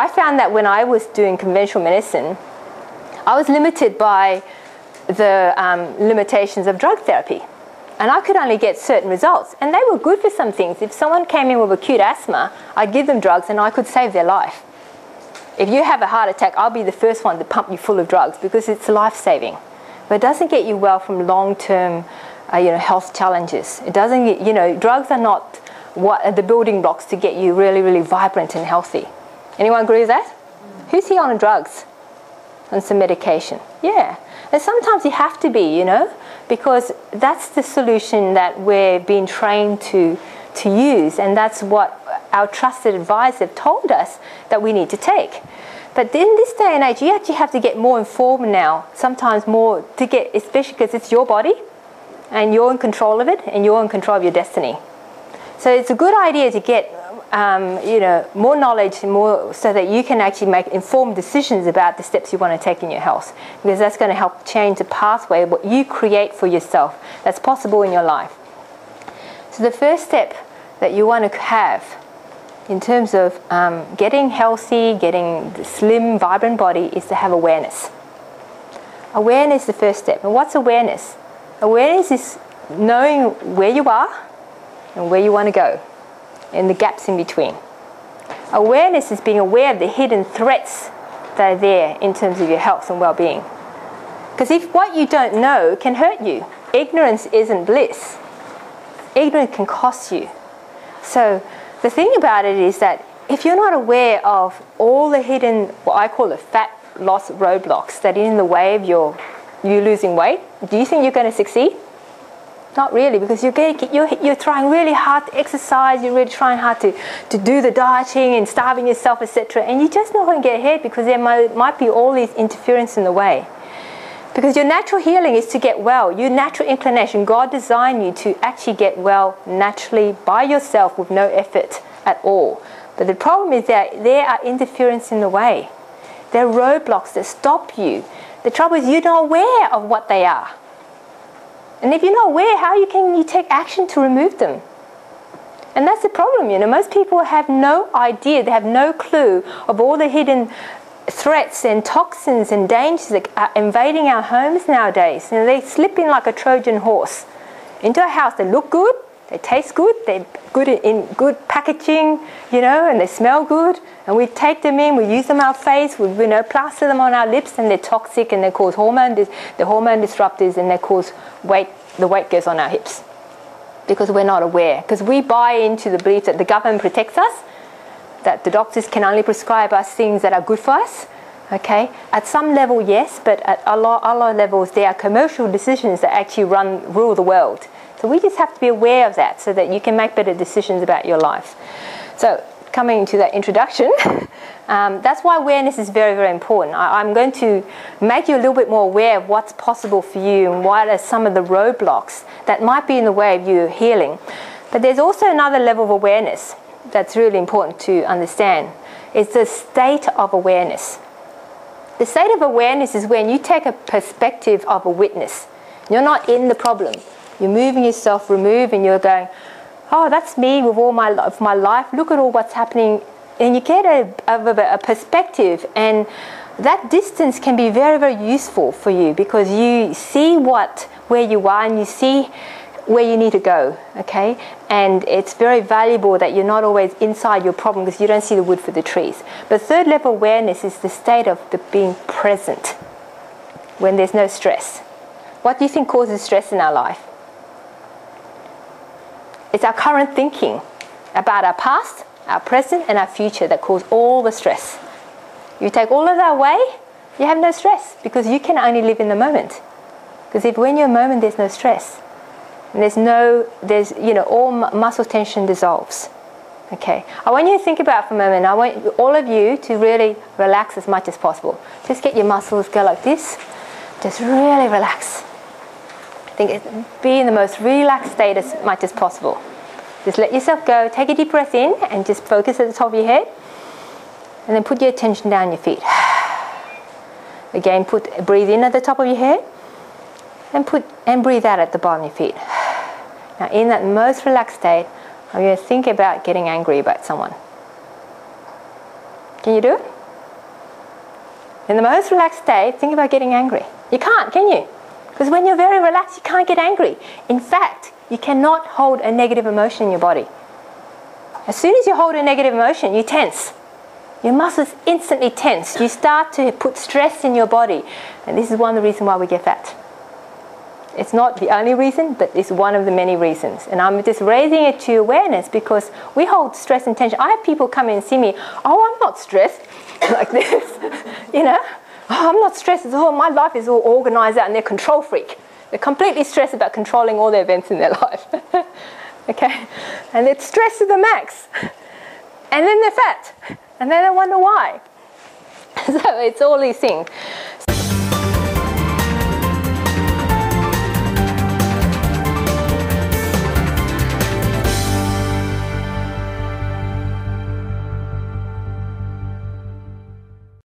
I found that when I was doing conventional medicine, I was limited by the limitations of drug therapy. And I could only get certain results. And they were good for some things. If someone came in with acute asthma, I'd give them drugs and I could save their life. If you have a heart attack, I'll be the first one to pump you full of drugs because it's life-saving. But it doesn't get you well from long-term health challenges. It doesn't get, drugs are not what are the building blocks to get you really, really vibrant and healthy. Anyone agree with that? Who's here on drugs? On some medication? Yeah. And sometimes you have to be, because that's the solution that we're being trained to use, and that's what our trusted advisors have told us that we need to take. But in this day and age, you actually have to get more informed now, sometimes more to get, especially because it's your body, and you're in control of it, and you're in control of your destiny. So it's a good idea to get more knowledge, more so that you can actually make informed decisions about the steps you want to take in your health, because that's going to help change the pathway of what you create for yourself that's possible in your life. So the first step that you want to have in terms of getting healthy, getting the slim, vibrant body is to have awareness. Awareness is the first step. And what's awareness? Awareness is knowing where you are and where you want to go, and the gaps in between. Awareness is being aware of the hidden threats that are there in terms of your health and well-being. Because if what you don't know can hurt you, ignorance isn't bliss. Ignorance can cost you. So the thing about it is that if you're not aware of all the hidden, what I call the fat loss roadblocks that are in the way of you losing weight, do you think you're going to succeed? Not really, because you're trying really hard to exercise, you're really trying hard to do the dieting and starving yourself, etc. And you're just not going to get ahead because there might be all these interference in the way. Because your natural healing is to get well. Your natural inclination, God designed you to actually get well naturally by yourself with no effort at all. But the problem is that there are interference in the way. There are roadblocks that stop you. The trouble is you're not aware of what they are. And if you're not aware, how can you take action to remove them? And that's the problem, Most people have no idea, they have no clue of all the hidden threats and toxins and dangers that are invading our homes nowadays. They slip in like a Trojan horse into a house. They look good, they taste good, they're good in good packaging, and they smell good. And we take them in, we use them on our face, we plaster them on our lips, and they're toxic and they cause hormone disruptors, and they cause the weight goes on our hips. Because we're not aware. Because we buy into the belief that the government protects us, that the doctors can only prescribe us things that are good for us. Okay? At some level, yes, but at a lot of levels, there are commercial decisions that actually rule the world. So we just have to be aware of that so that you can make better decisions about your life. So coming to that introduction, that's why awareness is very, very important. I'm going to make you a little bit more aware of what's possible for you and what are some of the roadblocks that might be in the way of you healing. But there's also another level of awareness that's really important to understand. It's the state of awareness. The state of awareness is when you take a perspective of a witness. You're not in the problem. You're moving yourself removed and you're going, oh, that's me with all my life. Look at all what's happening. And you get a perspective, and that distance can be very, very useful for you because you see where you are and you see where you need to go, okay? And it's very valuable that you're not always inside your problem because you don't see the wood for the trees. But third level awareness is the state of being present when there's no stress. What do you think causes stress in our life? It's our current thinking about our past, our present, and our future that cause all the stress. You take all of that away, you have no stress because you can only live in the moment. Because if when you're in the moment, there's no stress. And all muscle tension dissolves. Okay. I want you to think about it for a moment. I want all of you to really relax as much as possible. Just get your muscles go like this. Just really relax. Be in the most relaxed state as much as possible. Just let yourself go. Take a deep breath in and just focus at the top of your head. And then put your attention down your feet. Again, breathe in at the top of your head. And breathe out at the bottom of your feet. Now, in that most relaxed state, I'm going to think about getting angry about someone. Can you do it? In the most relaxed state, think about getting angry. You can't, can you? Because when you're very relaxed, you can't get angry. In fact, you cannot hold a negative emotion in your body. As soon as you hold a negative emotion, you tense. Your muscles instantly tense. You start to put stress in your body. And this is one of the reasons why we get fat. It's not the only reason, but it's one of the many reasons. And I'm just raising it to awareness because we hold stress and tension. I have people come in and see me, oh, I'm not stressed, like this, you know. Oh, I'm not stressed at all. My life is all organized out, and they're control freak. They're completely stressed about controlling all the events in their life. Okay? And they're stressed to the max. And then they're fat. And then they wonder why. So it's all these things.